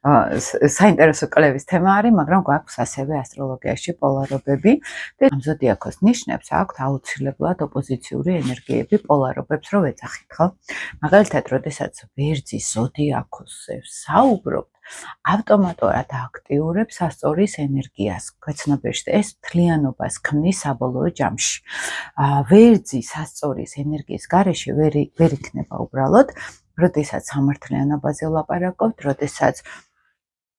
საინტერესო კვლევის თემა არის, მაგრამ გვაქვს ასევე ასტროლოგიაში პოლარობები და ამ ზოდიაქოს ნიშნებს აქვთ აუცილებლად ოპოზიციური ენერგიები პოლარობებს რო ვეძახით, ხო? მაგალითად, როდესაც ვერძის ზოდიაქოსზე საუბრობთ, ავტომატურად აქტიურებს სასწორის ენერგიას. გვეცნობიერში ეს მთლიანობას ქმნის საბოლოო ჯამში. ვერძი სასწორის ენერგიის გარეშე ვერ იქნება უბრალოდ, როდესაც სამართლიანობაზე ვლაპარაკობთ, როდესაც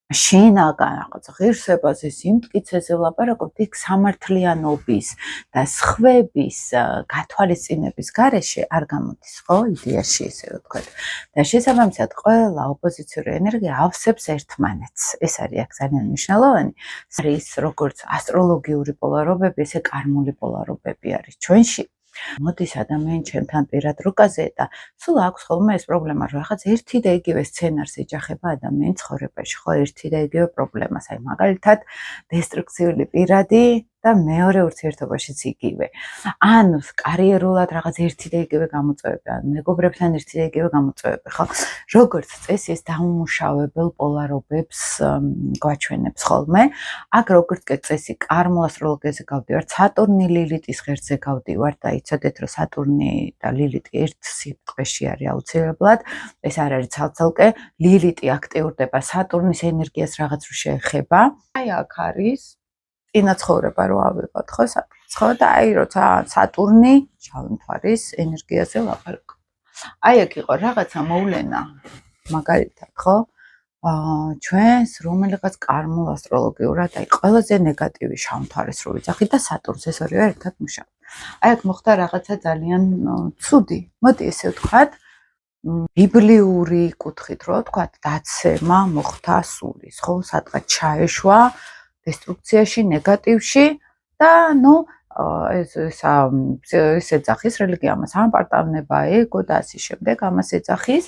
შინაგან რაღაც ღირსებაზე, სიმტკიცეზე ვლაპარაკობთ, იქ სამართლიანობის და სხვების გათვალისწინების გარეშე არ გამოდის, ხო, იდეაში ესე ვთქვათ. და შესაბამისად, ყველა ოპოზიციური ენერგია ავსებს ერთმანეთს. ეს არის აქ ძალიან მნიშვნელოვანი. არის როგორც ასტროლოგიური პოლარობები, ესე კარმული პოლარობები არის ჩვენში. მოდის ადამიანი ჩემთან პირად რუკაზე და სულ აქვს ხოლმე ეს პრობლემა, რომ რაღაც ერთი და იგივე სცენარს ეჯახება ადამიანის ცხოვრებაში, ხო, ერთი და იგივე პრობლემას, აი მაგალითად დესტრუქციული პირადი და მეორე ურთიერთობაშიც იგივე. ან კარიერულად რაღაც ერთი და იგივე გამოწვევები, ან მეგობრებთან ერთი და იგივე გამოწვევები, ხო? როგორც წესი ეს დაუმუშავებელ პოლარობებს გვაჩვენებს ხოლმე. აქ როგორც წესი კარმულ ასტროლოგიაზე გავდივართ, სატურნი ლილიტის ღერძზე გავდივართ და იცოდეთ, რომ სატურნი და ლილიტი ერთ სიტყვაში არის აუცილებლად. ეს არ არის ცალ-ცალკე, ლილიტი აქტიურდება სატურნის ენერგიას რაღაც რო შეეხება. აი აქ არის წინაცხოვრება რო ავიღოთ, ხო, სატურნს, ხო, და აი როცა სატურნი შავი მთვარის ენერგიაზე ვლაპარაკობ. აი აქ იყო რაღაცა მოვლენა, მაგალითად, ხო? ჩვენს რომელიღაც კარმულ ასტროლოგიურად, აი ყველაზე ნეგატივი შავ მთვარეს რო ვიძახით და სატურნს ეს ორივე ერთად მუშაობს. აი აქ მოხდა რაღაცა ძალიან ცუდი. მოდი ესე ვთქვათ, ბიბლიური კუთხით რო ვთქვათ, დაცემა მოხდა სულის, ხო? სადღაც ჩაეშვა დესტრუქციაში, ნეგატივში და ნუ ეს ეძახის რელიგია ამას ამპარტავნება, ეგო და ასე შემდეგ ამას ეძახის.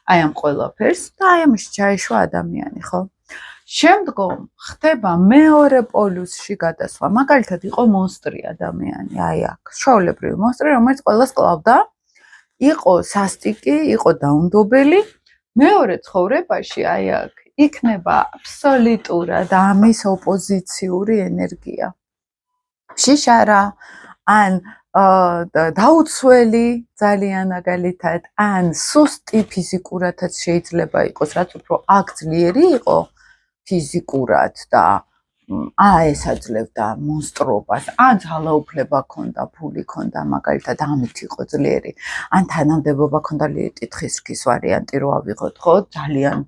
აი ამ ყველაფერს და აი ამაში ჩაეშვა ადამიანი, ხო? შემდგომ ხდება მეორე პოლუსში გადასვლა. მაგალითად იყო მონსტრი ადამიანი, აი აქ, ჩვეულებრივი მონსტრი, რომელიც ყველას კლავდა. იყო სასტიკი, იყო დაუნდობელი. მეორე ცხოვრებაში აი აქ იქნება აბსოლუტურად ამის ოპოზიციური ენერგია. შიშარა, ან დაუცველი ძალიან მაგალითად, ან სუსტი ფიზიკურადაც შეიძლება იყოს, რაც უფრო აქ ძლიერი იყო ფიზიკურად და ეს აძლევდა მონსტრობას, ან ძალაუფლება ქონდა, ფული ქონდა, მაგალითად ამით იყო ძლიერი, ან თანამდებობა ქონდა ლიტითხის რქის ვარიანტი რო ავიღოთ, ხო, ძალიან